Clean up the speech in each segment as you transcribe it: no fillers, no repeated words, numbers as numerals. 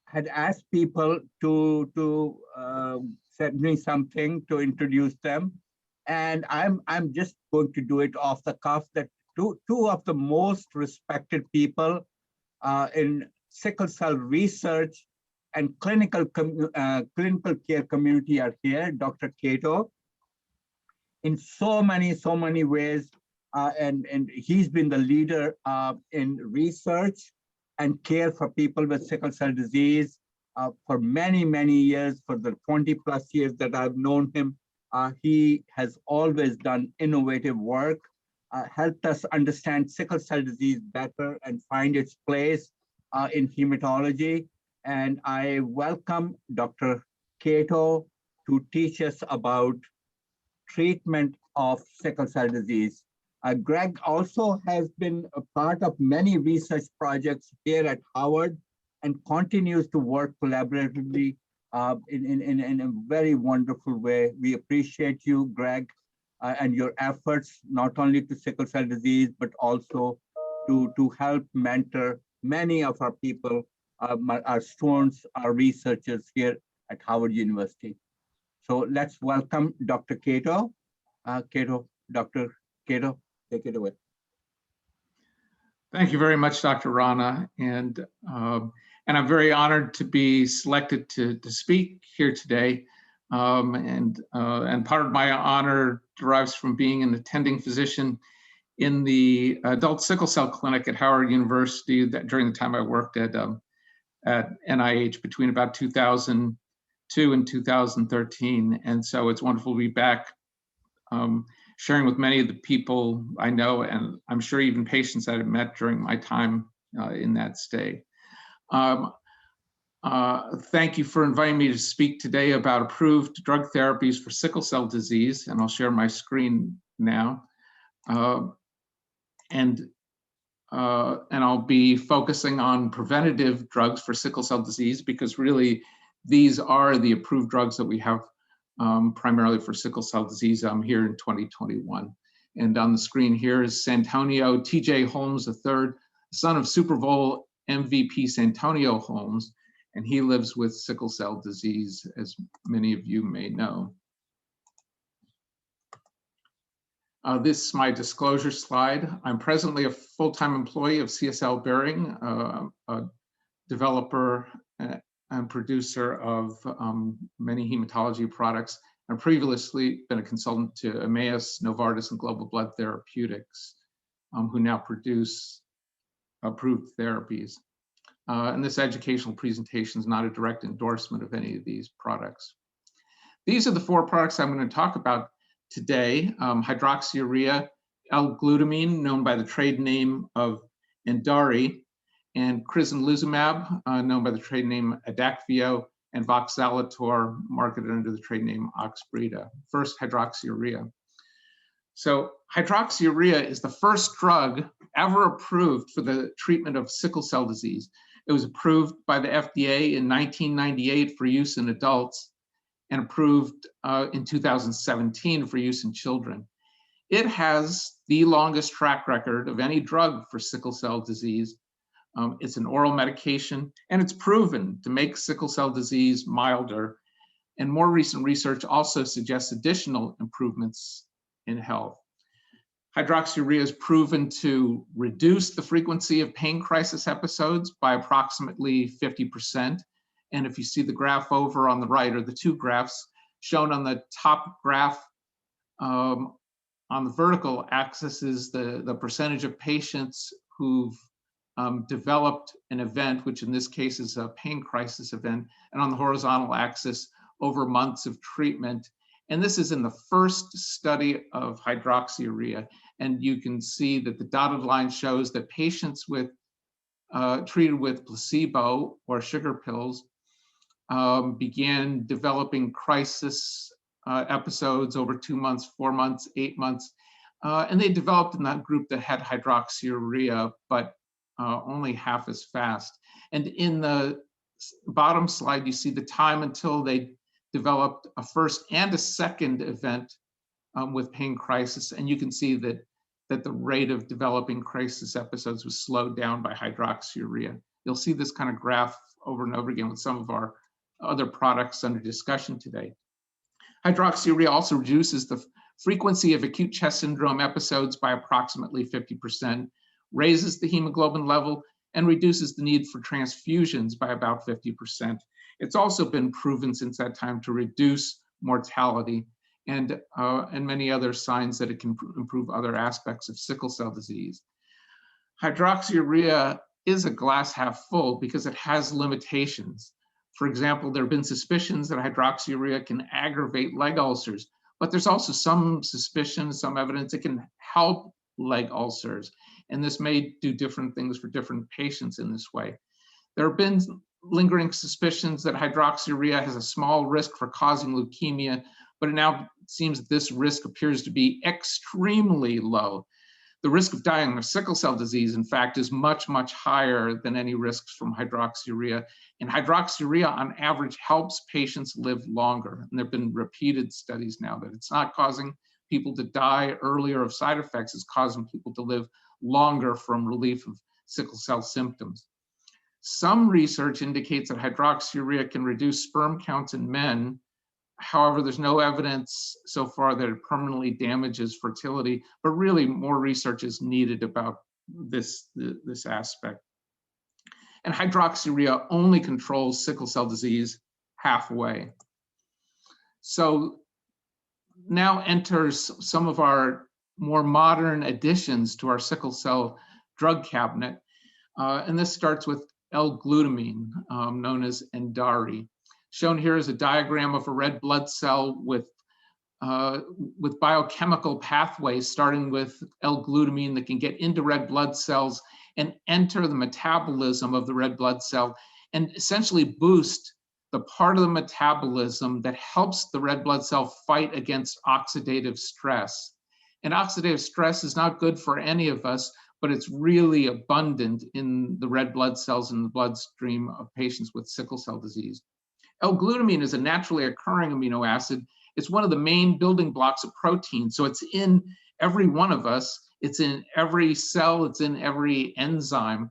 had asked people to send me something to introduce them, and I'm just going to do it off the cuff. That two of the most respected people in sickle cell research and clinical care community are here. Dr. Cato, in so many ways, and he's been the leader in research and care for people with sickle cell disease for many years. For the 20+ years that I've known him, he has always done innovative work, helped us understand sickle cell disease better and find its place in hematology. And I welcome Dr. Cato to teach us about treatment of sickle cell disease. Greg also has been a part of many research projects here at Howard and continues to work collaboratively in a very wonderful way. We appreciate you, Greg, and your efforts, not only to sickle cell disease, but also to help mentor many of our people, our students, our researchers here at Howard University. So let's welcome Dr. Cato. Dr. Cato, take it away. Thank you very much, Dr. Rana, and I'm very honored to be selected to speak here today. And part of my honor derives from being an attending physician in the adult sickle cell clinic at Howard University that during the time I worked at NIH between about 2002 and 2013. And so it's wonderful to be back sharing with many of the people I know, and I'm sure even patients that I've met during my time in that stay. Thank you for inviting me to speak today about approved drug therapies for sickle cell disease, and I'll share my screen now. And I'll be focusing on preventative drugs for sickle cell disease because really these are the approved drugs that we have primarily for sickle cell disease here in 2021. And on the screen here is Santonio T.J. Holmes III, son of Super Bowl MVP Santonio Holmes, and he lives with sickle cell disease, as many of you may know. This is my disclosure slide. I'm presently a full-time employee of CSL Behring, a developer and producer of many hematology products. I've previously been a consultant to Emmaus, Novartis, and Global Blood Therapeutics, who now produce approved therapies. And this educational presentation is not a direct endorsement of any of these products. These are the 4 products I'm going to talk about today: hydroxyurea, L-glutamine, known by the trade name of Endari, and Crizanlizumab, known by the trade name Adakveo, and Voxelotor, marketed under the trade name Oxbrita. First, hydroxyurea. So hydroxyurea is the first drug ever approved for the treatment of sickle cell disease. It was approved by the FDA in 1998 for use in adults and approved in 2017 for use in children. It has the longest track record of any drug for sickle cell disease. It's an oral medication, and it's proven to make sickle cell disease milder. And more recent research also suggests additional improvements in health. Hydroxyurea is proven to reduce the frequency of pain crisis episodes by approximately 50%. And if you see the graph over on the right, or the 2 graphs shown on the top graph, on the vertical axis is the percentage of patients who've developed an event, which in this case is a pain crisis event, and on the horizontal axis over months of treatment. And this is in the first study of hydroxyurea. And you can see that the dotted line shows that patients with treated with placebo or sugar pills began developing crisis episodes over 2 months, 4 months, 8 months. And they developed in that group that had hydroxyurea, but only half as fast. And in the bottom slide, you see the time until they developed a first and a second event with pain crisis. And you can see that the rate of developing crisis episodes was slowed down by hydroxyurea. You'll see this kind of graph over and over again with some of our other products under discussion today. Hydroxyurea also reduces the frequency of acute chest syndrome episodes by approximately 50%, raises the hemoglobin level, and reduces the need for transfusions by about 50%. It's also been proven since that time to reduce mortality and many other signs that it can improve other aspects of sickle cell disease. Hydroxyurea is a glass half full because it has limitations. For example, there have been suspicions that hydroxyurea can aggravate leg ulcers, but there's also some suspicion, some evidence it can help leg ulcers. And this may do different things for different patients in this way. There have been lingering suspicions that hydroxyurea has a small risk for causing leukemia, but it now seems that this risk appears to be extremely low. The risk of dying of sickle cell disease, in fact, is much, much higher than any risks from hydroxyurea. And hydroxyurea, on average, helps patients live longer. And there have been repeated studies now that it's not causing people to die earlier of side effects, it's causing people to live longer from relief of sickle cell symptoms. Some research indicates that hydroxyurea can reduce sperm counts in men. However, there's no evidence so far that it permanently damages fertility, but really more research is needed about this aspect. And hydroxyurea only controls sickle cell disease halfway. So now enters some of our more modern additions to our sickle cell drug cabinet. And this starts with L-glutamine, known as Endari. Shown here is a diagram of a red blood cell with biochemical pathways, starting with L-glutamine that can get into red blood cells and enter the metabolism of the red blood cell and essentially boost the part of the metabolism that helps the red blood cell fight against oxidative stress. And oxidative stress is not good for any of us, but it's really abundant in the red blood cells in the bloodstream of patients with sickle cell disease. L-glutamine is a naturally occurring amino acid. It's one of the main building blocks of protein. So it's in every one of us. It's in every cell. It's in every enzyme.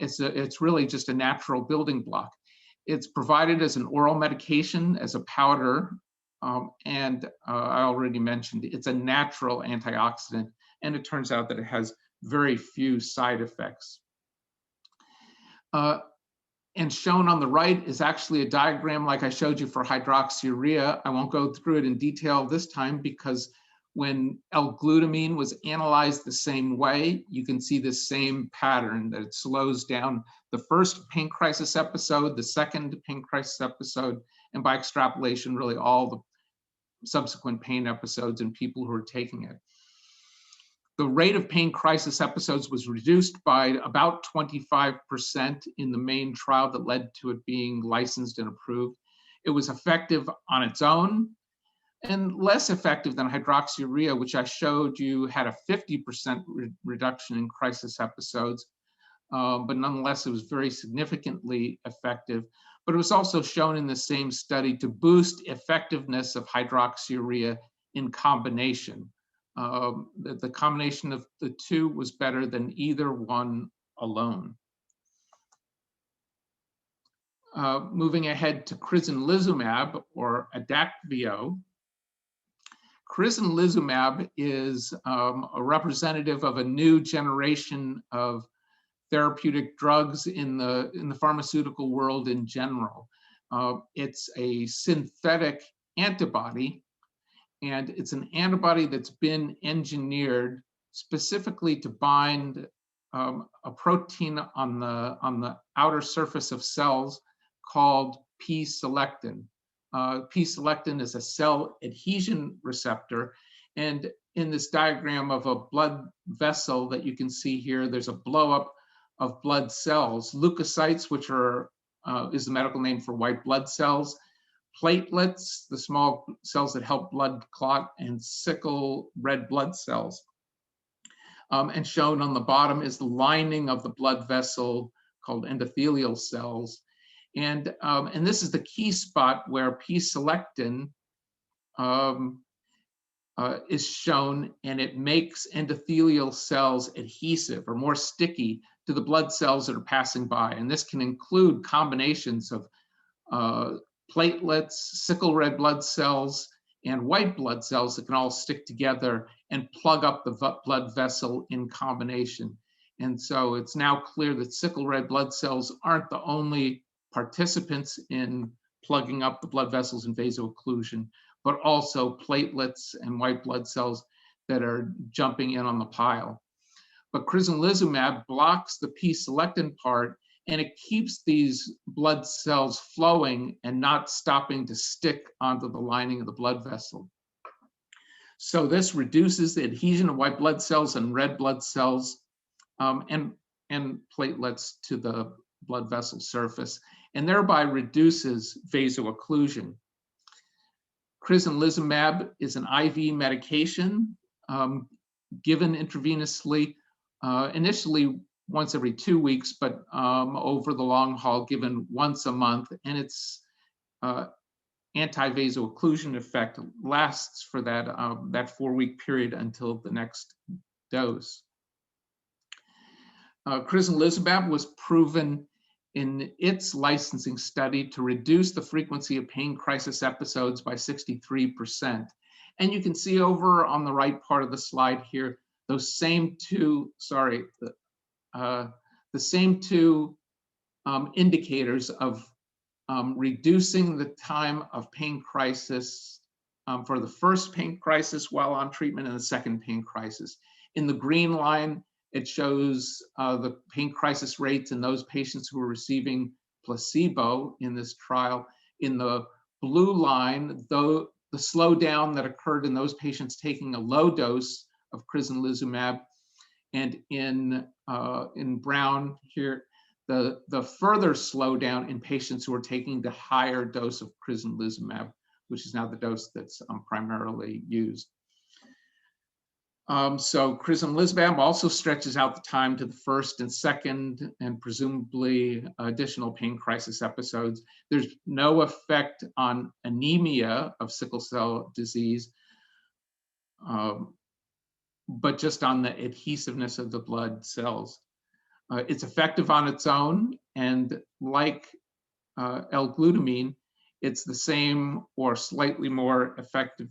It's really just a natural building block. It's provided as an oral medication, as a powder. I already mentioned it's a natural antioxidant. And it turns out that it has very few side effects. And shown on the right is actually a diagram like I showed you for hydroxyurea. I won't go through it in detail this time because when L-glutamine was analyzed the same way, you can see the same pattern that it slows down the first pain crisis episode, the second pain crisis episode, and by extrapolation, really all the subsequent pain episodes in people who are taking it. The rate of pain crisis episodes was reduced by about 25% in the main trial that led to it being licensed and approved. It was effective on its own and less effective than hydroxyurea, which I showed you had a 50% reduction in crisis episodes, but nonetheless, it was very significantly effective. But it was also shown in the same study to boost effectiveness of hydroxyurea in combination. The combination of the two was better than either one alone. Moving ahead to Crizanlizumab, or Adakveo. Crizanlizumab is a representative of a new generation of therapeutic drugs in the pharmaceutical world in general. It's a synthetic antibody, and it's an antibody that's been engineered specifically to bind a protein on the outer surface of cells called P-selectin. P-selectin is a cell adhesion receptor, and in this diagram of a blood vessel that you can see here, there's a blowup of blood cells, leukocytes, which is the medical name for white blood cells, platelets, the small cells that help blood clot, and sickle red blood cells. And shown on the bottom is the lining of the blood vessel called endothelial cells. And this is the key spot where P-selectin is shown, and it makes endothelial cells adhesive or more sticky to the blood cells that are passing by. And this can include combinations of platelets, sickle red blood cells, and white blood cells that can all stick together and plug up the blood vessel in combination. And so it's now clear that sickle red blood cells aren't the only participants in plugging up the blood vessels in vaso-occlusion, but also platelets and white blood cells that are jumping in on the pile. But crizanlizumab blocks the p-selectin part, and it keeps these blood cells flowing and not stopping to stick onto the lining of the blood vessel. So this reduces the adhesion of white blood cells and red blood cells and platelets to the blood vessel surface, and thereby reduces vaso-occlusion. Crizanlizumab is an IV medication given intravenously, initially once every 2 weeks, but over the long haul given once a month, and its anti-vaso-occlusion effect lasts for that 4-week period until the next dose. Crizanlizumab was proven in its licensing study to reduce the frequency of pain crisis episodes by 63%. And you can see over on the right part of the slide here, those same two, the same two indicators of reducing the time of pain crisis for the first pain crisis while on treatment and the second pain crisis. In the green line, it shows the pain crisis rates in those patients who were receiving placebo in this trial. In the blue line, though, the slowdown that occurred in those patients taking a low dose of crizanlizumab, and in brown here, the further slowdown in patients who are taking the higher dose of crizanlizumab, which is now the dose that's primarily used. So crizanlizumab also stretches out the time to the first and second and presumably additional pain crisis episodes. There's no effect on anemia of sickle cell disease, but just on the adhesiveness of the blood cells. It's effective on its own, and like L-glutamine, it's the same or slightly more effective.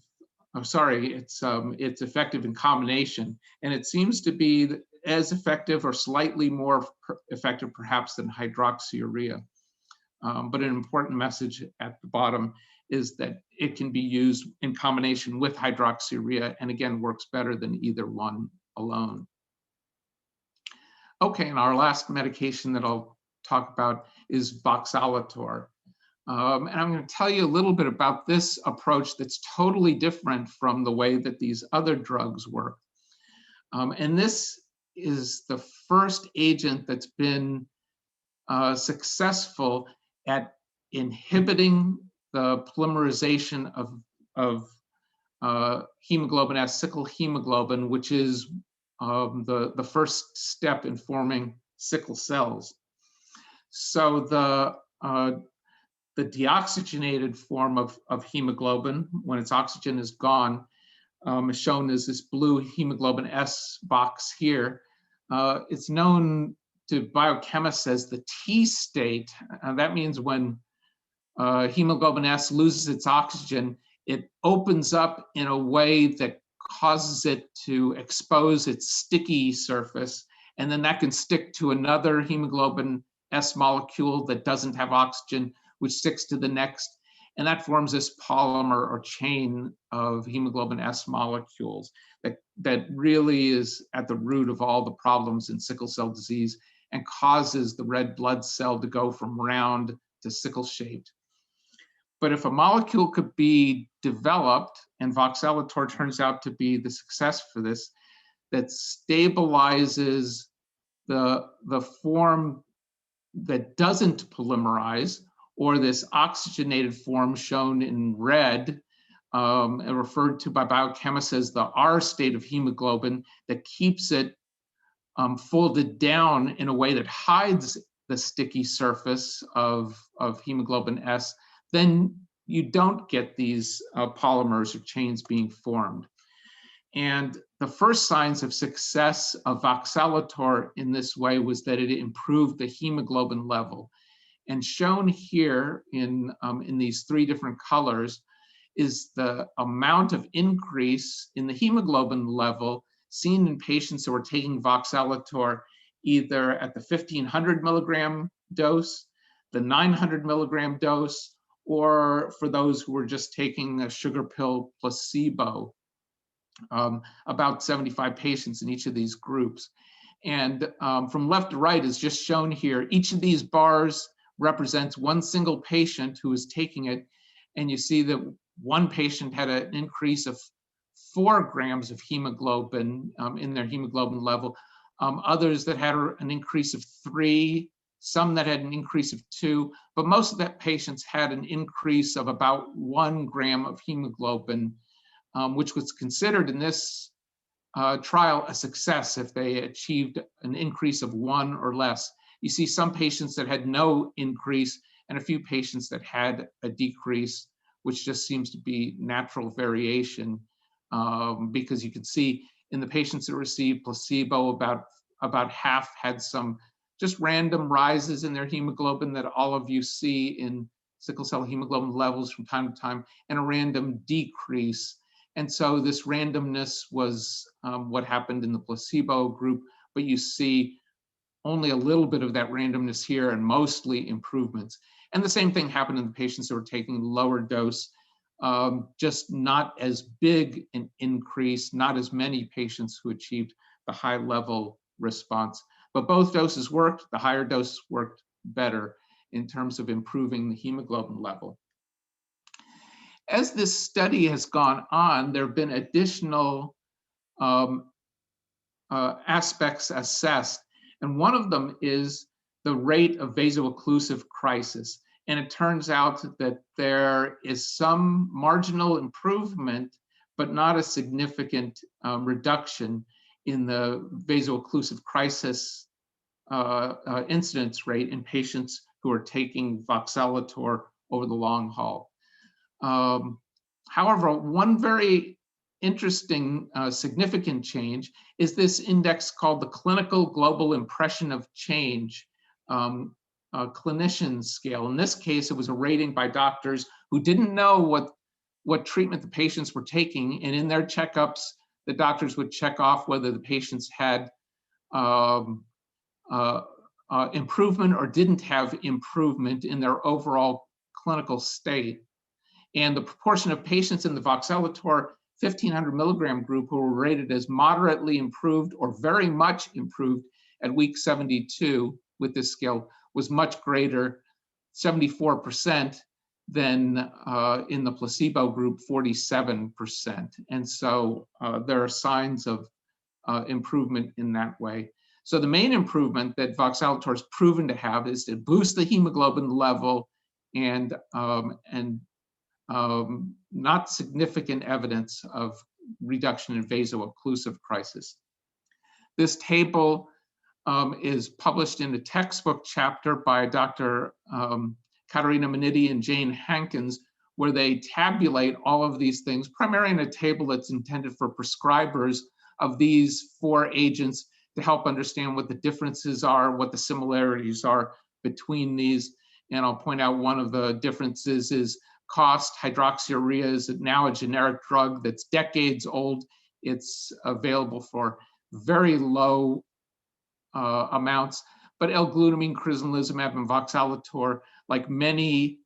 It's effective in combination, and it seems to be as effective or slightly more effective perhaps than hydroxyurea. But an important message at the bottom is that it can be used in combination with hydroxyurea, and again, works better than either one alone. Okay, and our last medication that I'll talk about is voxelotor. And I'm going to tell you a little bit about this approach that's totally different from the way that these other drugs work. And this is the first agent that's been successful at inhibiting the polymerization of hemoglobin S, sickle hemoglobin, which is the first step in forming sickle cells. So the deoxygenated form of hemoglobin, when its oxygen is gone, is shown as this blue hemoglobin S box here. It's known to biochemists as the T state. That means when hemoglobin S loses its oxygen, it opens up in a way that causes it to expose its sticky surface, and then that can stick to another hemoglobin S molecule that doesn't have oxygen, which sticks to the next, and that forms this polymer or chain of hemoglobin S molecules that really is at the root of all the problems in sickle cell disease and causes the red blood cell to go from round to sickle-shaped. But if a molecule could be developed, and voxelotor turns out to be the success for this, that stabilizes the form that doesn't polymerize, or this oxygenated form shown in red, and referred to by biochemists as the R state of hemoglobin, that keeps it folded down in a way that hides the sticky surface of hemoglobin S, then you don't get these polymers or chains being formed. And the first signs of success of voxelotor in this way was that it improved the hemoglobin level. And shown here in these three different colors is the amount of increase in the hemoglobin level seen in patients who were taking voxelotor either at the 1500 milligram dose, the 900 milligram dose, or for those who were just taking a sugar pill placebo. About 75 patients in each of these groups. And from left to right is just shown here. Each of these bars represents one single patient who is taking it. And you see that one patient had an increase of 4 grams of hemoglobin in their hemoglobin level. Others that had an increase of 3, some that had an increase of 2, but most of that patients had an increase of about 1 gram of hemoglobin, which was considered in this trial a success if they achieved an increase of 1 or less. You see some patients that had no increase and a few patients that had a decrease, which just seems to be natural variation, because you can see in the patients that received placebo, about half had some just random rises in their hemoglobin that all of you see in sickle cell hemoglobin levels from time to time, and a random decrease. And so this randomness was what happened in the placebo group, but you see only a little bit of that randomness here and mostly improvements. And the same thing happened in the patients that were taking lower dose, just not as big an increase, not as many patients who achieved the high level response. But both doses worked. The higher dose worked better in terms of improving the hemoglobin level. As this study has gone on, there have been additional aspects assessed. And one of them is the rate of vaso-occlusive crisis. And it turns out that there is some marginal improvement, but not a significant reduction in the vaso-occlusive crisis incidence rate in patients who are taking voxelotor over the long haul. However, one very interesting significant change is this index called the Clinical Global Impression of Change clinician scale. In this case, it was a rating by doctors who didn't know what treatment the patients were taking, and in their checkups, the doctors would check off whether the patients had improvement or didn't have improvement in their overall clinical state. And the proportion of patients in the voxelotor 1500 milligram group who were rated as moderately improved or very much improved at week 72 with this scale was much greater, 74%, than in the placebo group, 47%. And so there are signs of improvement in that way. So the main improvement that voxelotor is proven to have is to boost the hemoglobin level, and not significant evidence of reduction in vaso-occlusive crisis. This table is published in a textbook chapter by Dr. Katerina Maniti and Jane Hankins, where they tabulate all of these things, primarily in a table that's intended for prescribers of these 4 agents to help understand what the differences are, what the similarities are between these. And I'll point out one of the differences is cost. Hydroxyurea is now a generic drug that's decades old. It's available for very low amounts, but L-glutamine, Crizanlizumab, and voxelotor, like many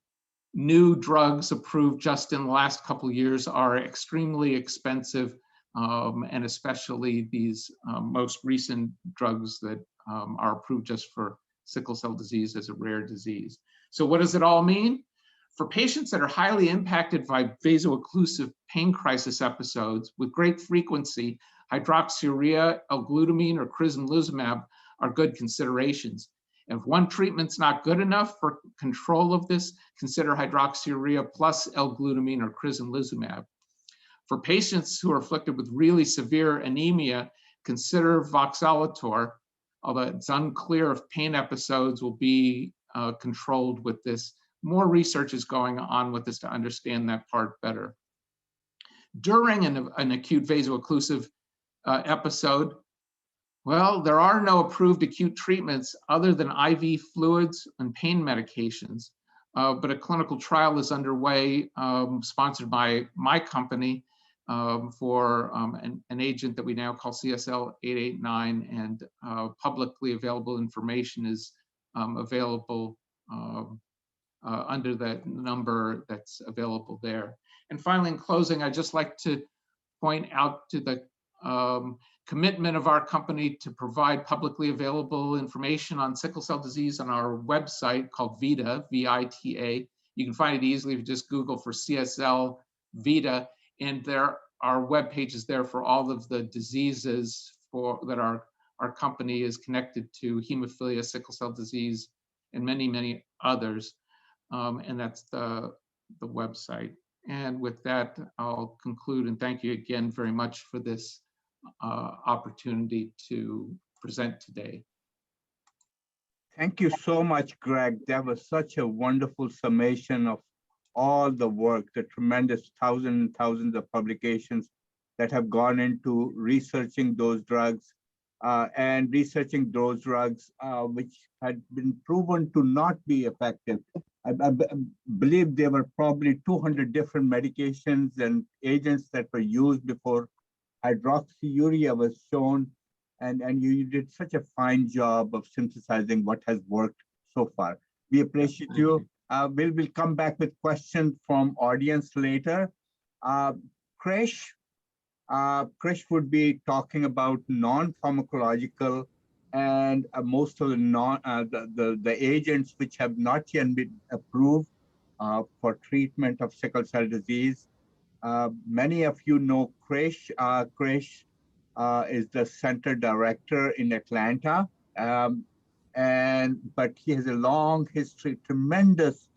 new drugs approved just in the last couple of years, are extremely expensive, and especially these most recent drugs that are approved just for sickle cell disease as a rare disease. So what does it all mean? For patients that are highly impacted by vaso-occlusive pain crisis episodes with great frequency, hydroxyurea, L-glutamine, or Crizanlizumab are good considerations. If one treatment's not good enough for control of this, consider hydroxyurea plus L-glutamine or Crizanlizumab. For patients who are afflicted with really severe anemia, consider voxelotor, although it's unclear if pain episodes will be controlled with this. More research is going on with this to understand that part better. during an acute vaso-occlusive episode, well, there are no approved acute treatments other than IV fluids and pain medications, but a clinical trial is underway, sponsored by my company, for an agent that we now call CSL 889, and publicly available information is available under that number that's available there. And finally, in closing, I'd just like to point out to the commitment of our company to provide publicly available information on sickle cell disease on our website called VITA, V-I-T-A. You can find it easily if you just Google for CSL VITA, and there are web pages there for all of the diseases that our company is connected to: hemophilia, sickle cell disease, and many, many others. And that's the website. And with that, I'll conclude, and thank you again very much for this opportunity to present today. Thank you so much, Greg. That was such a wonderful summation of all the work, the tremendous thousands and thousands of publications that have gone into researching those drugs which had been proven to not be effective. I believe there were probably 200 different medications and agents that were used before hydroxyurea was shown, and you did such a fine job of synthesizing what has worked so far. We appreciate you. We'll come back with questions from audience later. Krish would be talking about non-pharmacological and most of the agents which have not yet been approved for treatment of sickle cell disease. Many of you know Krish. Krish is the center director in Atlanta, but he has a long history, tremendous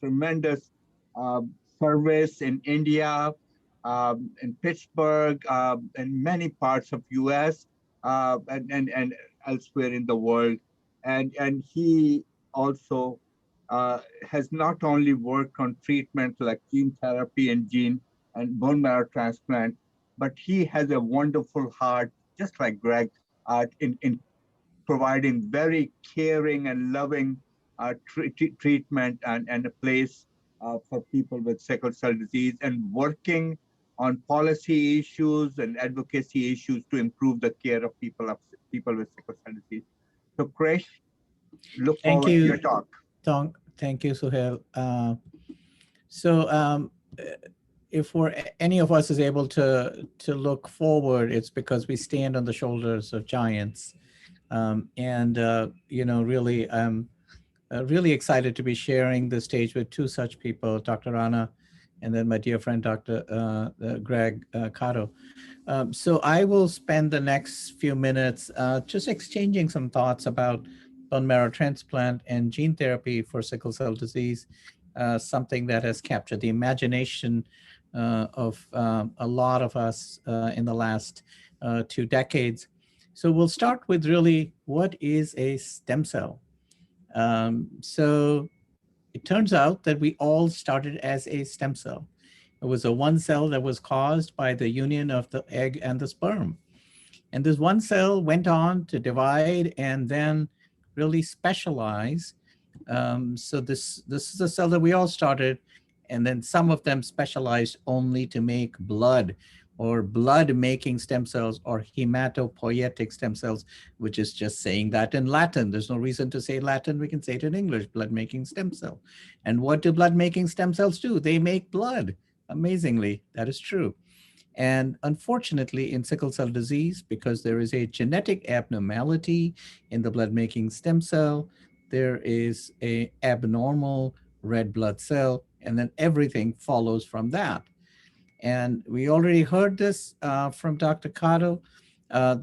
service in India, in Pittsburgh, in many parts of US, and elsewhere in the world. And he also has not only worked on treatment like gene therapy and bone marrow transplant, but he has a wonderful heart, just like Greg, in providing very caring and loving treatment and a place for people with sickle cell disease, and working on policy issues and advocacy issues to improve the care of people with sickle cell disease. So Krish, look forward to your talk. Thank you, Suhail. If any of us is able to look forward, it's because we stand on the shoulders of giants. Really, I'm really excited to be sharing the stage with two such people, Dr. Anna, and then my dear friend, Dr. Greg Cotto. So I will spend the next few minutes just exchanging some thoughts about bone marrow transplant and gene therapy for sickle cell disease, something that has captured the imagination of a lot of us in the last 2 decades. So we'll start with really, what is a stem cell? So it turns out that we all started as a stem cell. It was a one cell that was caused by the union of the egg and the sperm. And this one cell went on to divide and then really specialize. So this is a cell that we all started, and then some of them specialized only to make blood, or blood-making stem cells, or hematopoietic stem cells, which is just saying that in Latin. There's no reason to say Latin. We can say it in English, blood-making stem cell. And what do blood-making stem cells do? They make blood. Amazingly, that is true. And unfortunately, in sickle cell disease, because there is a genetic abnormality in the blood-making stem cell, there is an abnormal red blood cell, and then everything follows from that. And we already heard this from Dr. Cotto.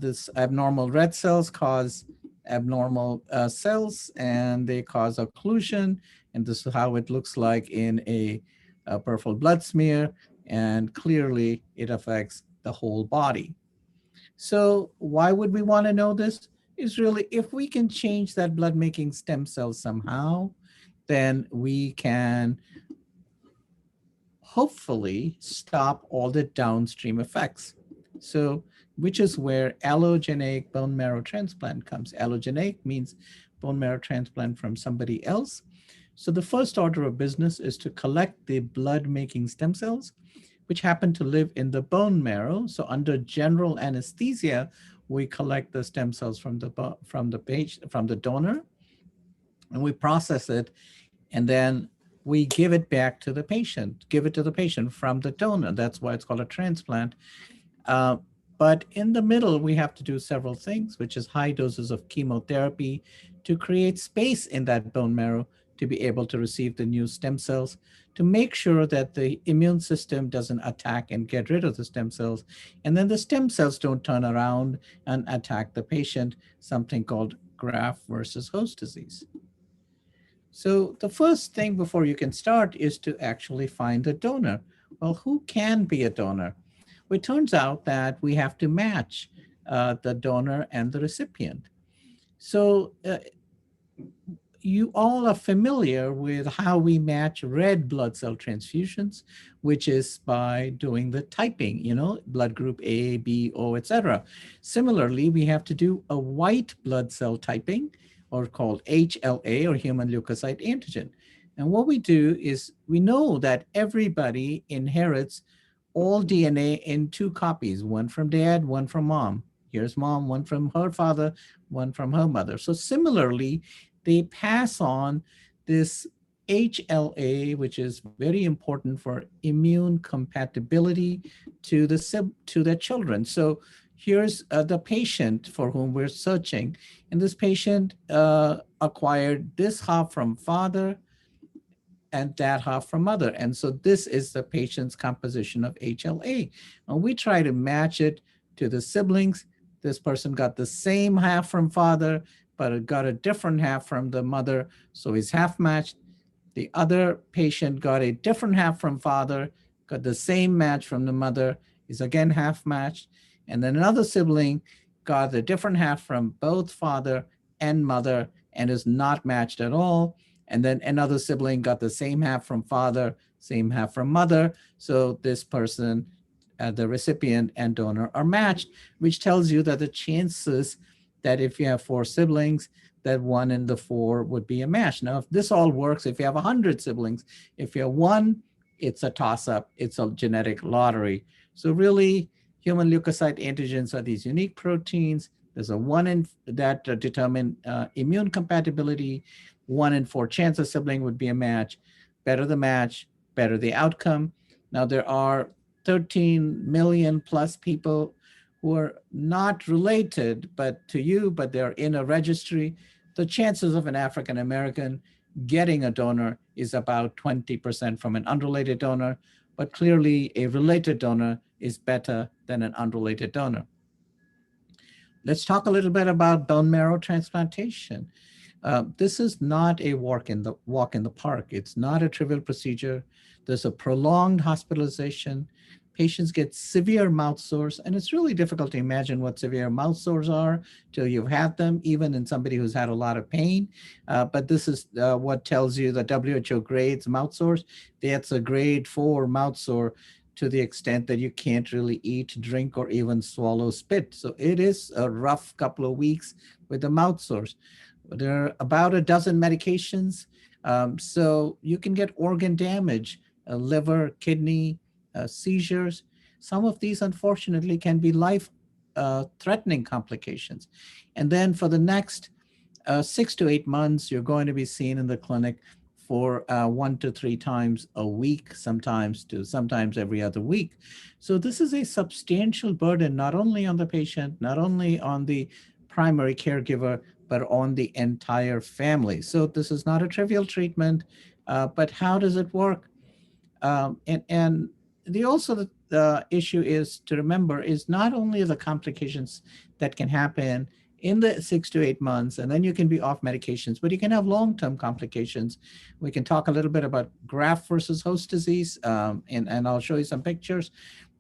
This abnormal red cells cause abnormal cells, and they cause occlusion. And this is how it looks like in a peripheral blood smear. And clearly, it affects the whole body. So why would we want to know this? Is really, if we can change that blood-making stem cell somehow, then we can hopefully stop all the downstream effects. So, which is where allogeneic bone marrow transplant comes. Allogeneic means bone marrow transplant from somebody else. So the first order of business is to collect the blood-making stem cells, which happen to live in the bone marrow. So under general anesthesia, we collect the stem cells from the donor, and we process it, and then we give it back to the patient, give it to the patient from the donor. That's why it's called a transplant. But in the middle, we have to do several things, which is high doses of chemotherapy to create space in that bone marrow to be able to receive the new stem cells, to make sure that the immune system doesn't attack and get rid of the stem cells. And then the stem cells don't turn around and attack the patient, something called graft versus host disease. So the first thing before you can start is to actually find a donor. Well, who can be a donor? Well, it turns out that we have to match the donor and the recipient. So you all are familiar with how we match red blood cell transfusions, which is by doing the typing, blood group A, B, O, etc. Similarly, we have to do a white blood cell typing, or called HLA, or human leukocyte antigen. And what we do is we know that everybody inherits all DNA in 2 copies, one from dad, one from mom. Here's mom, one from her father, one from her mother. So similarly, they pass on this HLA, which is very important for immune compatibility to their children. So here's the patient for whom we're searching. And this patient acquired this half from father and that half from mother. And so this is the patient's composition of HLA. And we try to match it to the siblings. This person got the same half from father, but it got a different half from the mother, so he's half matched. The other patient got a different half from father, got the same match from the mother, is again half matched. And then another sibling got a different half from both father and mother and is not matched at all. And then another sibling got the same half from father, same half from mother. So this person, the recipient and donor, are matched, which tells you that the chances that if you have 4 siblings, that 1 in the 4 would be a match. Now, if this all works, if you have 100 siblings, if you have 1, it's a toss-up, it's a genetic lottery. So really, human leukocyte antigens are these unique proteins. There's a 1 in that determine immune compatibility. 1 in 4 chance a sibling would be a match. Better the match, better the outcome. Now, there are 13 million plus people who are not related to you, but they're in a registry. The chances of an African American getting a donor is about 20% from an unrelated donor, but clearly a related donor is better than an unrelated donor. Let's talk a little bit about bone marrow transplantation. This is not a walk in the park. It's not a trivial procedure. There's a prolonged hospitalization. Patients get severe mouth sores, and it's really difficult to imagine what severe mouth sores are till you've had them, even in somebody who's had a lot of pain. But this is what tells you the WHO grades mouth sores. That's a grade 4 mouth sore to the extent that you can't really eat, drink, or even swallow spit. So it is a rough couple of weeks with the mouth sores. There are about a dozen medications. So you can get organ damage, liver, kidney, seizures. Some of these, unfortunately, can be life-threatening complications. And then for the next 6 to 8 months, you're going to be seen in the clinic for 1 to 3 times a week, sometimes every other week. So this is a substantial burden, not only on the patient, not only on the primary caregiver, but on the entire family. So this is not a trivial treatment, but how does it work? And the issue is to remember is not only the complications that can happen in the 6 to 8 months, and then you can be off medications, but you can have long-term complications. We can talk a little bit about graft versus host disease, and I'll show you some pictures.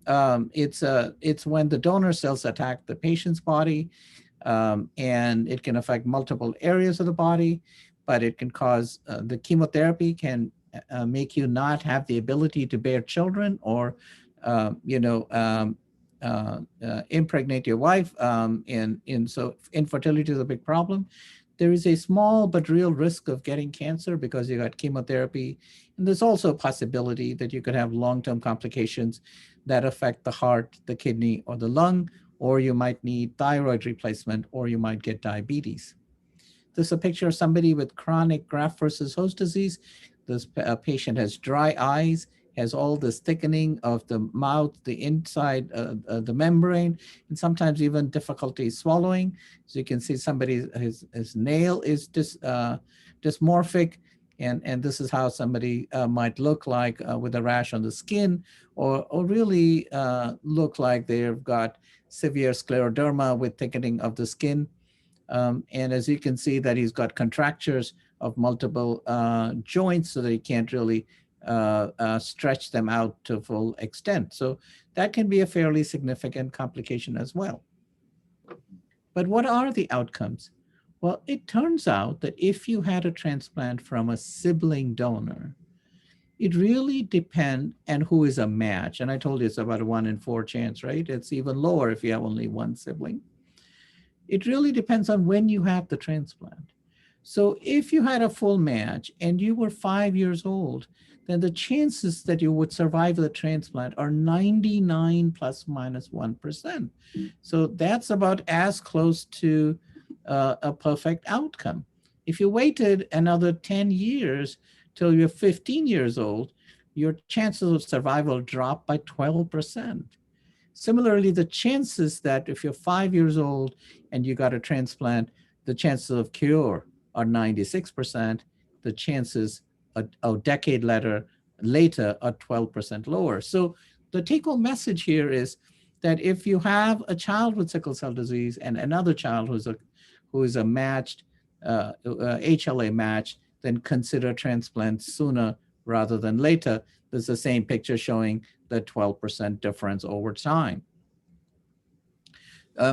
It's when the donor cells attack the patient's body, and it can affect multiple areas of the body, but it can cause the chemotherapy can make you not have the ability to bear children, or impregnate your wife. So infertility is a big problem. There is a small but real risk of getting cancer because you got chemotherapy. And there's also a possibility that you could have long-term complications that affect the heart, the kidney, or the lung, or you might need thyroid replacement, or you might get diabetes. This is a picture of somebody with chronic graft versus host disease. This patient has dry eyes, has all this thickening of the mouth, the inside, the membrane, and sometimes even difficulty swallowing. So you can see somebody, his nail is dysmorphic, and this is how somebody might look like with a rash on the skin, or really look like they've got severe scleroderma with thickening of the skin. And as you can see that he's got contractures of multiple joints, so that he can't really stretch them out to full extent. So that can be a fairly significant complication as well. But what are the outcomes? Well, it turns out that if you had a transplant from a sibling donor, it really depends, and who is a match. And I told you it's about a 1 in 4 chance, right? It's even lower if you have only one sibling. It really depends on when you have the transplant. So if you had a full match and you were 5 years old, then the chances that you would survive the transplant are 99 plus minus 1%. So that's about as close to a perfect outcome. If you waited another 10 years till you're 15 years old, your chances of survival drop by 12%. Similarly, the chances that if you're 5 years old and you got a transplant, the chances of cure are 96%. The chances a decade later are 12% lower. So the take-home message here is that if you have a child with sickle cell disease and another child who is a matched, HLA match, then consider transplant sooner rather than later. There's the same picture showing the 12% difference over time.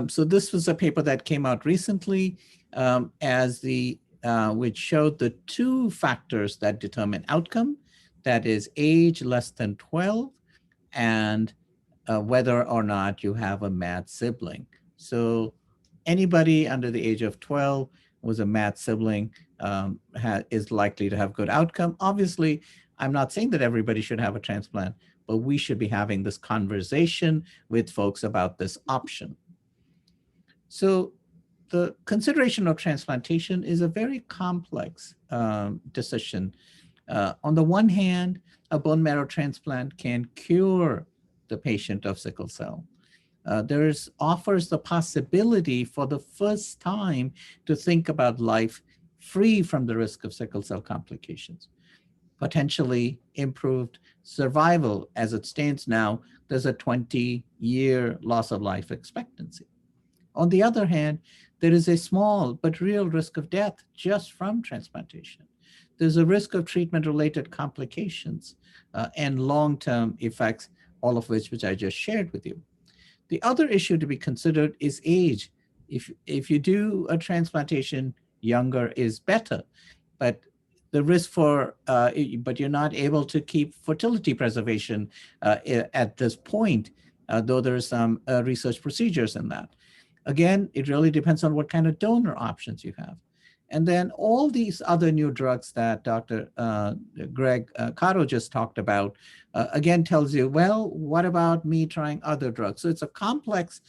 So this was a paper that came out recently which showed the 2 factors that determine outcome, that is age less than 12 and whether or not you have a matched sibling. So anybody under the age of 12 was a matched sibling is likely to have good outcome. Obviously, I'm not saying that everybody should have a transplant, but we should be having this conversation with folks about this option. So the consideration of transplantation is a very complex decision. On the one hand, a bone marrow transplant can cure the patient of sickle cell. Offers the possibility for the first time to think about life free from the risk of sickle cell complications. Potentially improved survival. As it stands now, there's a 20-year loss of life expectancy. On the other hand, there is a small but real risk of death just from transplantation. There's a risk of treatment-related complications and long-term effects, all of which I just shared with you. The other issue to be considered is age. If you do a transplantation, younger is better, but the risk but you're not able to keep fertility preservation at this point, though there are some research procedures in that. Again, it really depends on what kind of donor options you have. And then all these other new drugs that Dr. Greg Caro just talked about, again, tells you, well, what about me trying other drugs? So it's a complex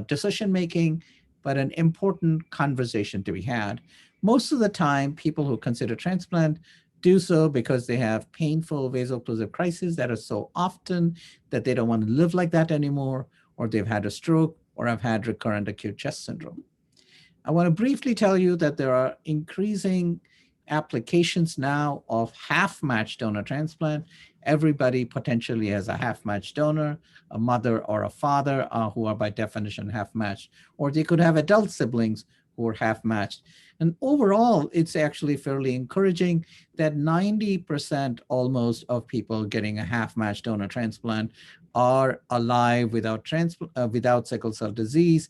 decision-making, but an important conversation to be had. Most of the time, people who consider transplant do so because they have painful vaso-occlusive crises that are so often that they don't want to live like that anymore, or they've had a stroke, or have had recurrent acute chest syndrome. I want to briefly tell you that there are increasing applications now of half-matched donor transplant. Everybody potentially has a half-matched donor, a mother or a father who are by definition half-matched, or they could have adult siblings who are half-matched. And overall, it's actually fairly encouraging that 90% almost of people getting a half-matched donor transplant are alive without sickle cell disease.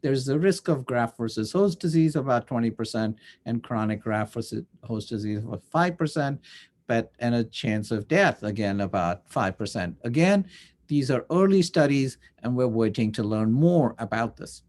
There's the risk of graft versus host disease, about 20%, and chronic graft versus host disease of 5%. but and a chance of death, again, about 5%. Again, these are early studies, and we're waiting to learn more about this.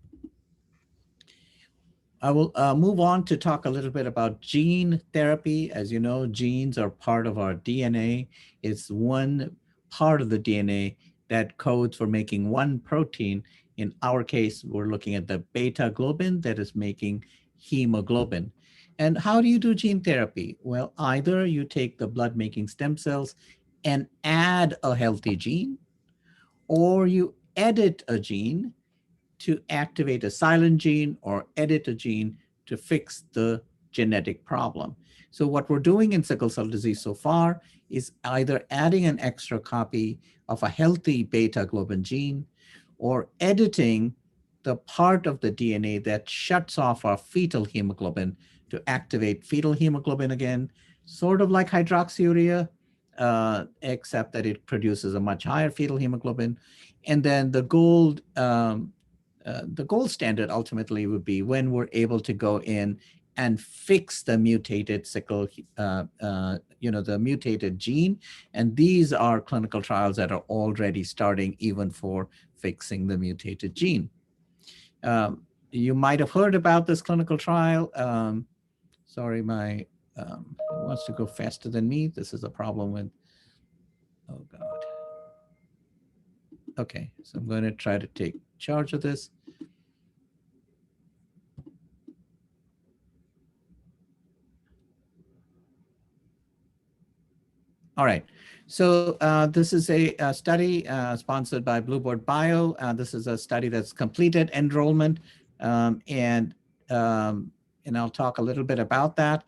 I will move on to talk a little bit about gene therapy. As you know, genes are part of our DNA. It's one part of the DNA that codes for making one protein. In our case, we're looking at the beta globin that is making hemoglobin. And how do you do gene therapy? Well, either you take the blood-making stem cells and add a healthy gene, or you edit a gene to activate a silent gene or edit a gene to fix the genetic problem. So what we're doing in sickle cell disease so far is either adding an extra copy of a healthy beta globin gene or editing the part of the DNA that shuts off our fetal hemoglobin to activate fetal hemoglobin again, sort of like hydroxyurea, except that it produces a much higher fetal hemoglobin. And then the gold standard ultimately would be when we're able to go in and fix the mutated sickle, the mutated gene. And these are clinical trials that are already starting even for fixing the mutated gene. You might have heard about this clinical trial. Sorry, my it wants to go faster than me. This is a problem with, oh God. Okay, so I'm going to try to take charge of this. All right, so this is a study sponsored by Blueboard Bio. This is a study that's completed enrollment, and I'll talk a little bit about that.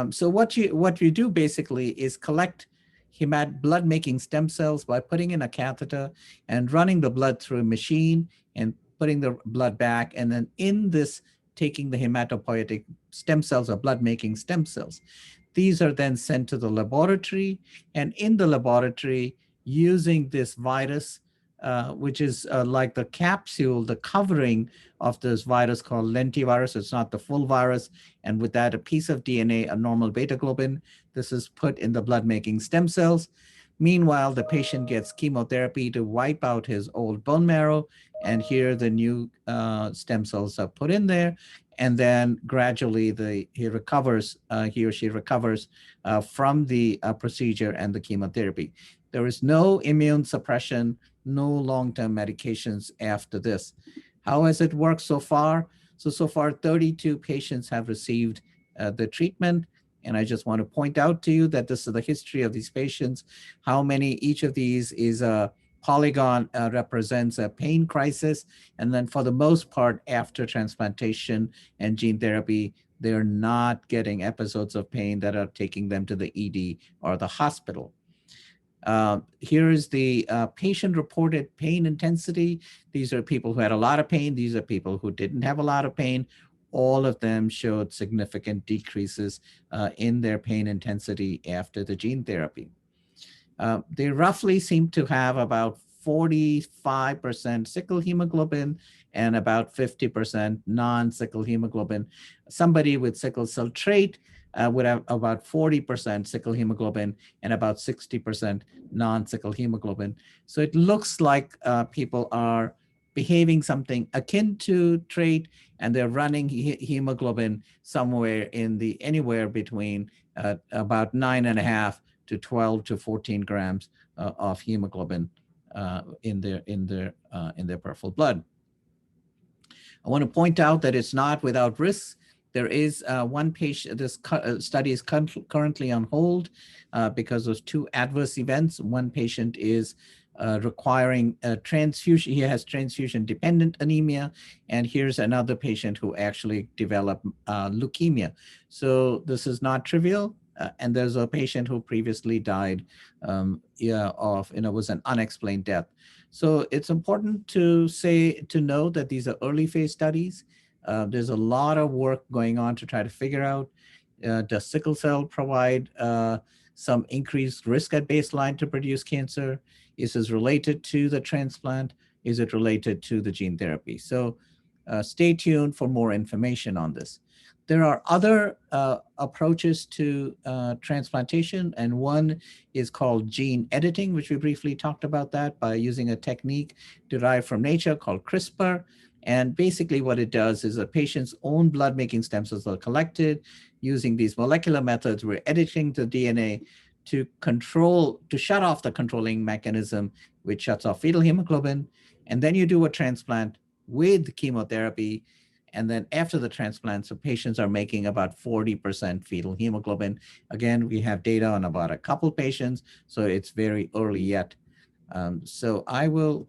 So what you do basically is collect blood-making stem cells by putting in a catheter and running the blood through a machine and putting the blood back, and then in this taking the hematopoietic stem cells or blood-making stem cells. These are then sent to the laboratory, and in the laboratory, using this virus, which is like the capsule, the covering of this virus called lentivirus. It's not the full virus. And with that, a piece of DNA, a normal beta globin, this is put in the blood-making stem cells. Meanwhile, the patient gets chemotherapy to wipe out his old bone marrow, and here the new stem cells are put in there. And then gradually he or she recovers from the procedure and the chemotherapy. There is no immune suppression, no long-term medications after this. How has it worked so far? So far, 32 patients have received the treatment. And I just want to point out to you that this is the history of these patients. How many each of these is a polygon represents a pain crisis. And then for the most part, after transplantation and gene therapy, they're not getting episodes of pain that are taking them to the ED or the hospital. Here is the patient-reported pain intensity. These are people who had a lot of pain. These are people who didn't have a lot of pain. All of them showed significant decreases in their pain intensity after the gene therapy. They roughly seem to have about 45% sickle hemoglobin and about 50% non-sickle hemoglobin. Somebody with sickle cell trait would have about 40% sickle hemoglobin and about 60% non-sickle hemoglobin. So it looks like people are behaving something akin to trait, and they're running hemoglobin somewhere anywhere between about 9.5 to 12 to 14 grams of hemoglobin in their peripheral blood. I want to point out that it's not without risks. There is one patient, this study is currently on hold because of two adverse events. One patient is requiring a transfusion. He has transfusion-dependent anemia, and here's another patient who actually developed leukemia. So this is not trivial. And there's a patient who previously died was an unexplained death. So it's important to know that these are early phase studies. There's a lot of work going on to try to figure out, does sickle cell provide some increased risk at baseline to produce cancer? Is this related to the transplant? Is it related to the gene therapy? So stay tuned for more information on this. There are other approaches to transplantation, and one is called gene editing, which we briefly talked about that by using a technique derived from nature called CRISPR. And basically what it does is a patient's own blood-making stem cells are collected using these molecular methods. We're editing the DNA to shut off the controlling mechanism, which shuts off fetal hemoglobin. And then you do a transplant with chemotherapy. And then after the transplant, so patients are making about 40% fetal hemoglobin. Again, we have data on about a couple patients, so it's very early yet. So I will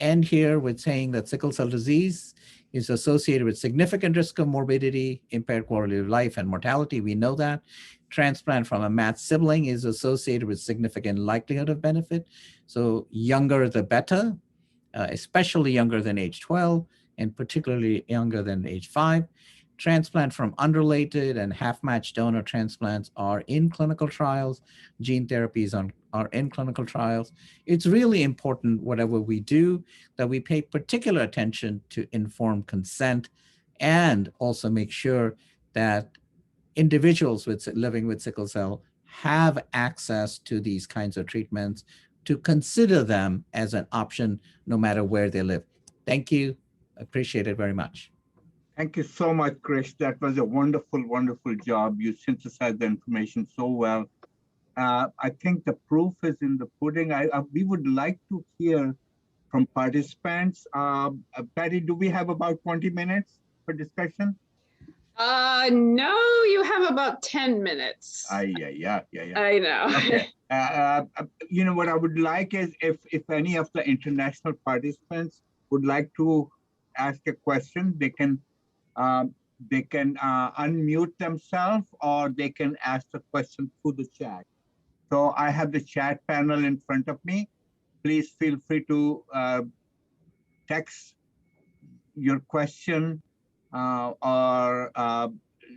end here with saying that sickle cell disease is associated with significant risk of morbidity, impaired quality of life, and mortality. We know that. Transplant from a matched sibling is associated with significant likelihood of benefit. So younger the better, especially younger than age 12, and particularly younger than age 5. Transplant from unrelated and half-matched donor transplants are in clinical trials. Gene therapies are in clinical trials. It's really important, whatever we do, that we pay particular attention to informed consent and also make sure that individuals living with sickle cell have access to these kinds of treatments, to consider them as an option no matter where they live. Thank you. Appreciate it very much. Thank you so much, Krish. That was a wonderful, wonderful job. You synthesized the information so well. I think the proof is in the pudding. We would like to hear from participants. Patty, do we have about 20 minutes for discussion? No, you have about 10 minutes. Yeah. I know. Okay. You know, what I would like is if any of the international participants would like to ask a question, they can unmute themselves, or they can ask the question through the chat. So I have the chat panel in front of me. Please feel free to text your question or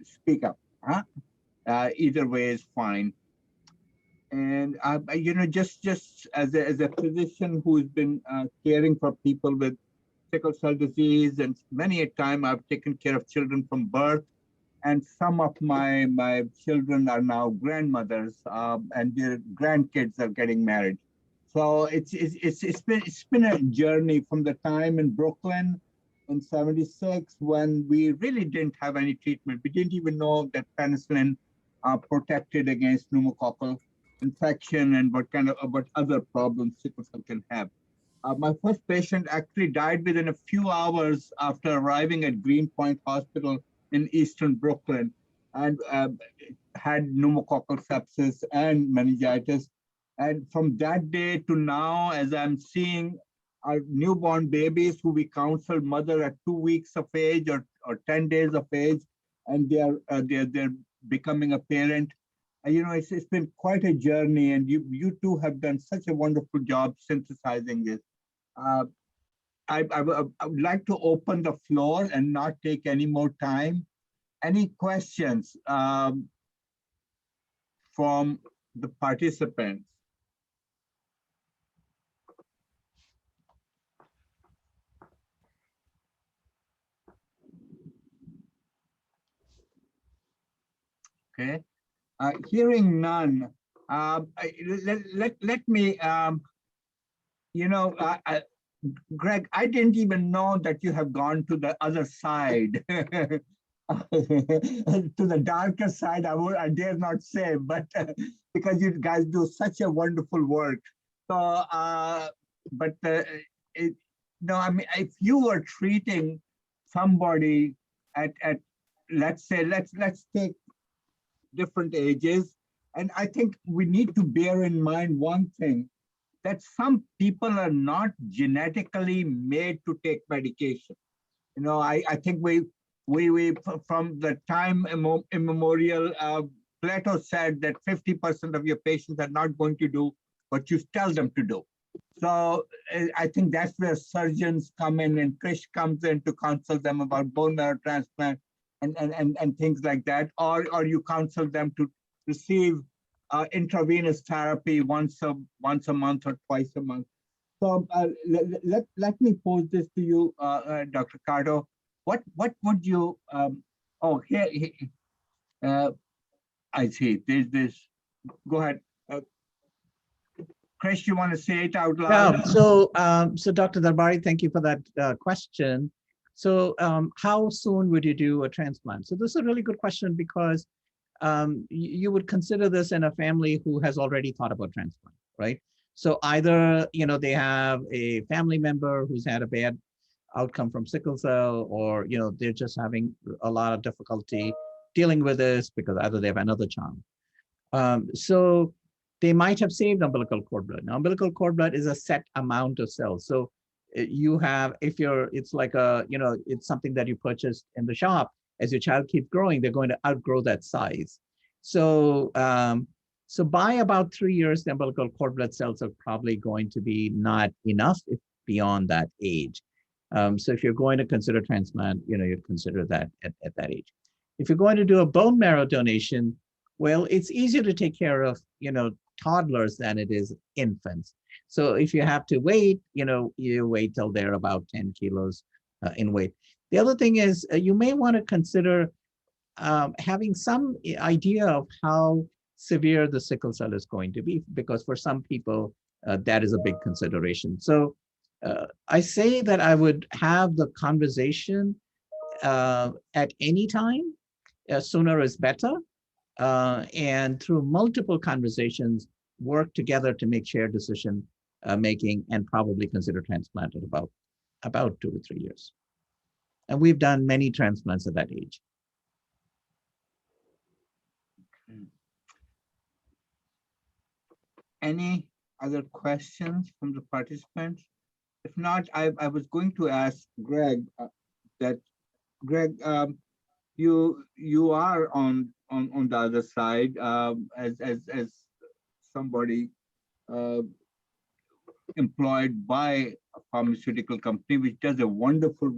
speak up. Either way is fine. And you know, just as a physician who's been caring for people with sickle cell disease, and many a time I've taken care of children from birth, and some of my children are now grandmothers, and their grandkids are getting married. So it's been a journey from the time in Brooklyn in '76 when we really didn't have any treatment. We didn't even know that penicillin protected against pneumococcal infection and what other problems sickle cell can have. My first patient actually died within a few hours after arriving at Greenpoint Hospital in Eastern Brooklyn, and had pneumococcal sepsis and meningitis. And from that day to now, as I'm seeing our newborn babies who we counseled mother at 2 weeks of age or 10 days of age, and they're becoming a parent. You know, it's been quite a journey, and you two have done such a wonderful job synthesizing this. I would like to open the floor and not take any more time. Any questions from the participants? Okay, hearing none, let me, you know, Greg, I didn't even know that you have gone to the other side, to the darker side. I dare not say, but because you guys do such a wonderful work. So, no, I mean, if you were treating somebody at let's say, let's take different ages, and I think we need to bear in mind one thing, that some people are not genetically made to take medication. You know, I think we from the time immemorial, Plato said that 50% of your patients are not going to do what you tell them to do. So I think that's where surgeons come in, and Krish comes in to counsel them about bone marrow transplant and things like that, or you counsel them to receive intravenous therapy once a month or twice a month. So let me pose this to you, Dr. Cardo. What would you Oh, I see. There's this. Go ahead. Chris, you want to say it out loud? Yeah. So Dr. Darbari, thank you for that question. So how soon would you do a transplant? So this is a really good question because you would consider this in a family who has already thought about transplant, right? So either, they have a family member who's had a bad outcome from sickle cell, or, they're just having a lot of difficulty dealing with this because either they have another child. So they might have saved umbilical cord blood. Now, umbilical cord blood is a set amount of cells. So you have, it's like it's something that you purchased in the shop. As your child keeps growing, they're going to outgrow that size. So, so by about 3 years, the umbilical cord blood cells are probably going to be not enough beyond that age. So if you're going to consider transplant, you'd consider that at that age. If you're going to do a bone marrow donation, well, it's easier to take care of, toddlers than it is infants. So if you have to wait, you wait till they're about 10 kilos in weight. The other thing is you may want to consider having some idea of how severe the sickle cell is going to be, because for some people, that is a big consideration. So I say that I would have the conversation at any time. Sooner is better. And through multiple conversations, work together to make shared decision making, and probably consider transplant at about 2 to 3 years. And we've done many transplants at that age. Any other questions from the participants? If not, I was going to ask Greg Greg, you are on the other side as somebody employed by a pharmaceutical company, which does a wonderful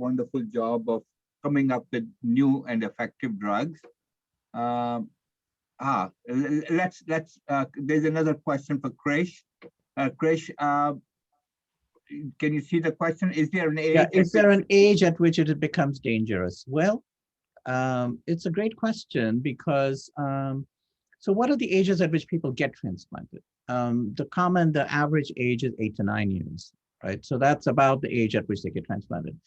job of coming up with new and effective drugs. There's another question for Krish. Krish, can you see the question? Is there an age? Yeah, is there an age at which it becomes dangerous? Well, it's a great question because, so what are the ages at which people get transplanted? The average age is 8 to 9 years, right? So that's about the age at which they get transplanted.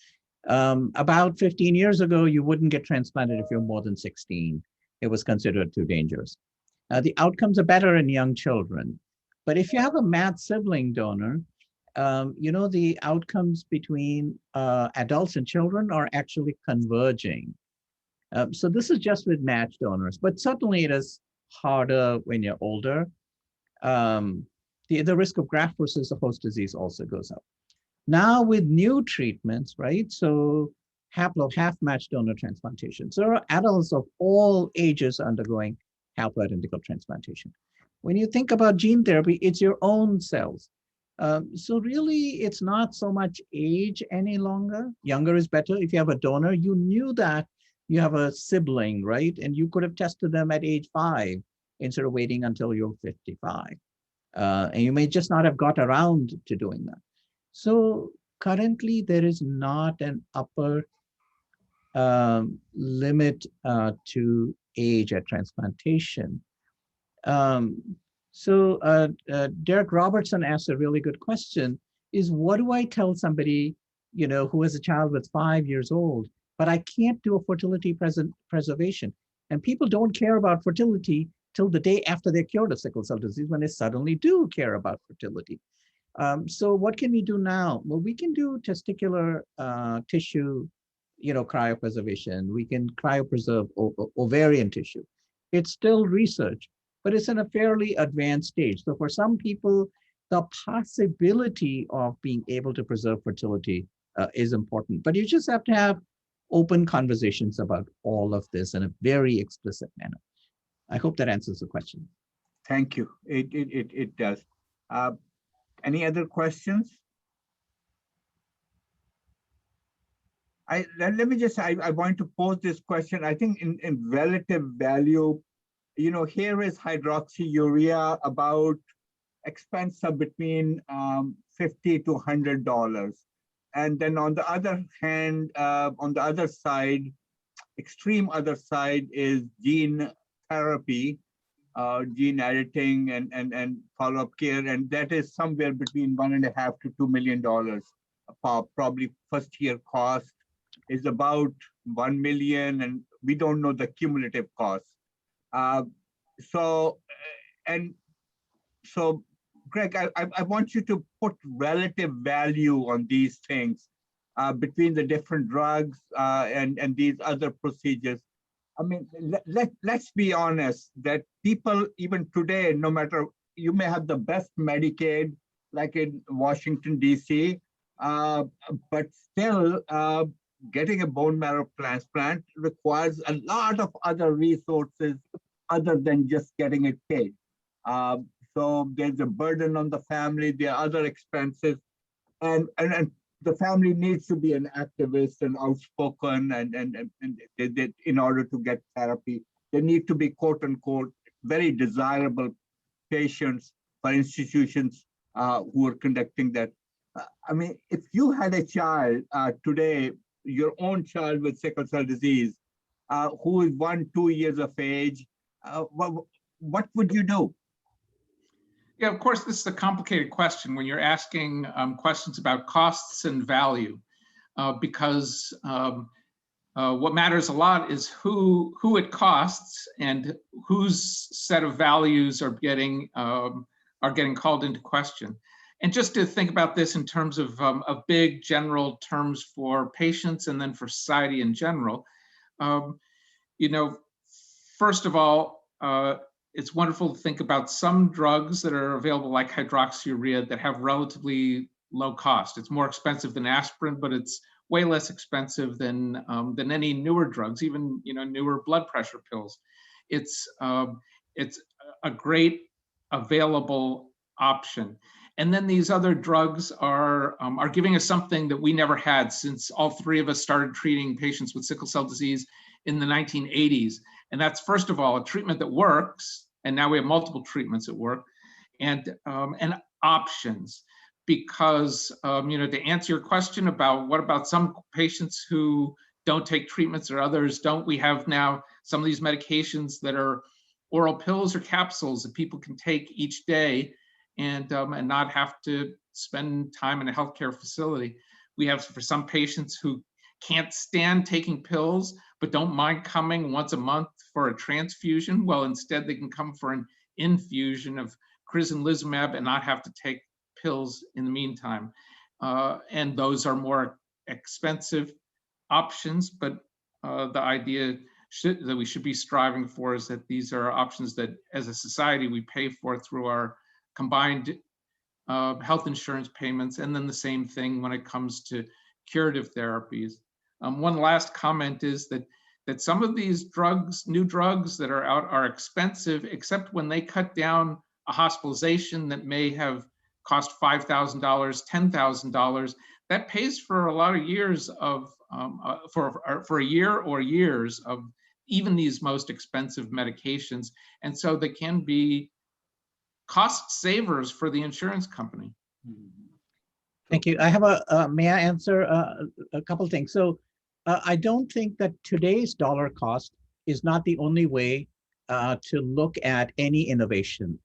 About 15 years ago, you wouldn't get transplanted if you're more than 16. It was considered too dangerous. The outcomes are better in young children. But if you have a matched sibling donor, the outcomes between adults and children are actually converging. So this is just with matched donors, but certainly it is harder when you're older. The risk of graft versus host disease also goes up. Now with new treatments, right? So half-matched donor transplantation. So there are adults of all ages undergoing haploidentical transplantation. When you think about gene therapy, it's your own cells. So really, it's not so much age any longer. Younger is better. If you have a donor, you knew that you have a sibling, right? And you could have tested them at age 5 instead of waiting until you're 55. And you may just not have got around to doing that. So currently, there is not an upper limit to age at transplantation. So Derek Robertson asked a really good question, is what do I tell somebody, who has a child that's 5 years old, but I can't do a fertility preservation. And people don't care about fertility till the day after they're cured of sickle cell disease, when they suddenly do care about fertility. So what can we do now? Well, we can do testicular tissue, cryopreservation. We can cryopreserve ovarian tissue. It's still research, but it's in a fairly advanced stage. So for some people, the possibility of being able to preserve fertility is important, but you just have to have open conversations about all of this in a very explicit manner. I hope that answers the question. Thank you. It does. Any other questions? Let me just, I want to pose this question. I think in relative value, here is hydroxyurea about expense of between $50 to $100. And then on the other hand, on the other side, extreme other side is gene therapy, gene editing and follow-up care, and that is somewhere between $1.5 to $2 million. Probably first year cost is about 1 million, and we don't know the cumulative cost. So Greg, I want you to put relative value on these things between the different drugs and these other procedures. I mean, let's be honest that people, even today, no matter, you may have the best Medicaid, like in Washington, DC, but still getting a bone marrow transplant requires a lot of other resources other than just getting it paid. So there's a burden on the family, there are other expenses, and the family needs to be an activist and outspoken, and they, in order to get therapy, they need to be quote unquote very desirable patients for institutions who are conducting that. I mean, if you had a child today, your own child with sickle cell disease, who is 1-2 years of age, what would you do? Yeah, of course, this is a complicated question when you're asking questions about costs and value, because what matters a lot is who it costs and whose set of values are getting called into question. And just to think about this in terms of big general terms for patients and then for society in general, you know, first of all, it's wonderful to think about some drugs that are available, like hydroxyurea, that have relatively low cost. It's more expensive than aspirin, but it's way less expensive than any newer drugs, even newer blood pressure pills. It's a great available option. And then these other drugs are giving us something that we never had since all three of us started treating patients with sickle cell disease in the 1980s. And that's, first of all, a treatment that works, and now we have multiple treatments that work, and options. Because to answer your question about what about some patients who don't take treatments or others don't, we have now some of these medications that are oral pills or capsules that people can take each day and not have to spend time in a healthcare facility. We have, for some patients who can't stand taking pills, but don't mind coming once a month for a transfusion, well, instead they can come for an infusion of Crizanlizumab and not have to take pills in the meantime. And those are more expensive options, but the idea that we should be striving for is that these are options that as a society we pay for through our combined health insurance payments, and then the same thing when it comes to curative therapies. One last comment is that some of these drugs, new drugs that are out, are expensive, except when they cut down a hospitalization that may have cost $5,000, $10,000. That pays for a lot of years of, for a year or years of even these most expensive medications. And so they can be cost savers for the insurance company. Thank you. I have may I answer a couple things? So I don't think that today's dollar cost is not the only way to look at any innovation.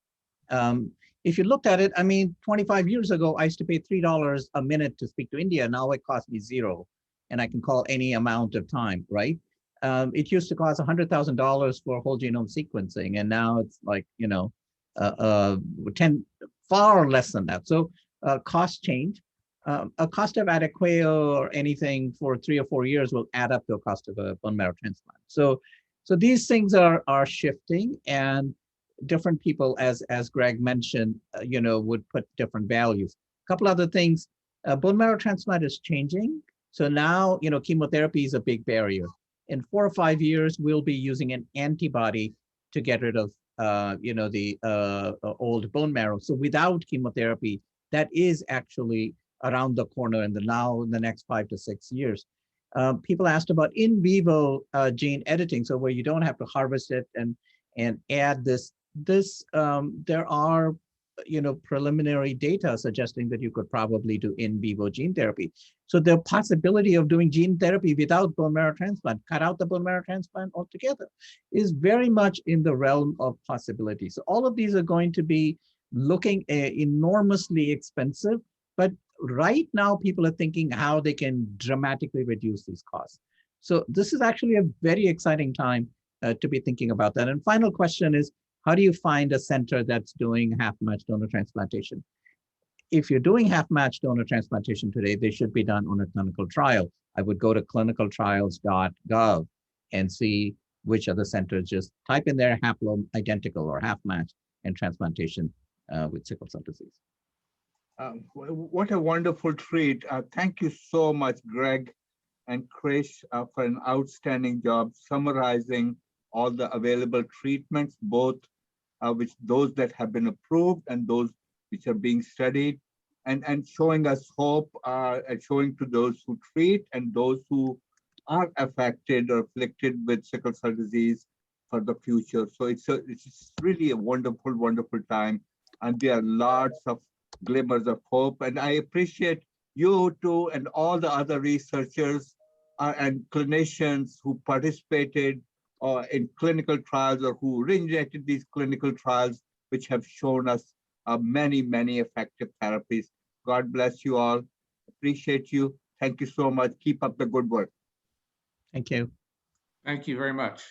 If you looked at it, I mean, 25 years ago, I used to pay $3 a minute to speak to India. Now it costs me $0, and I can call any amount of time, right? It used to cost $100,000 for whole genome sequencing, and now it's like, far less than that. So cost change. A cost of Adequeo or anything for 3 or 4 years will add up to a cost of a bone marrow transplant. So these things are shifting, and different people, as Greg mentioned, would put different values. A couple other things. Bone marrow transplant is changing. So now, chemotherapy is a big barrier. In 4 or 5 years, we'll be using an antibody to get rid of, the old bone marrow. So without chemotherapy, that is actually around the corner in the next 5 to 6 years. People asked about in vivo gene editing, so where you don't have to harvest it and add this. There are, preliminary data suggesting that you could probably do in vivo gene therapy. So the possibility of doing gene therapy without bone marrow transplant, cut out the bone marrow transplant altogether, is very much in the realm of possibility. So all of these are going to be looking enormously expensive, but right now people are thinking how they can dramatically reduce these costs. So this is actually a very exciting time to be thinking about that. And final question is, how do you find a center that's doing half-match donor transplantation? If you're doing half-match donor transplantation today, they should be done on a clinical trial. I would go to clinicaltrials.gov and see which other centers. Just type in there haplo-identical or half-match and transplantation with sickle cell disease. What a wonderful treat. Thank you so much, Greg and Krish, for an outstanding job summarizing all the available treatments, both which those that have been approved and those which are being studied, and showing us hope, and showing to those who treat and those who are affected or afflicted with sickle cell disease for the future. So it's really a wonderful, wonderful time. And there are lots of glimmers of hope. And I appreciate you too and all the other researchers and clinicians who participated in clinical trials or who originated these clinical trials, which have shown us many, many effective therapies. God bless you all. Appreciate you. Thank you so much. Keep up the good work. Thank you. Thank you very much.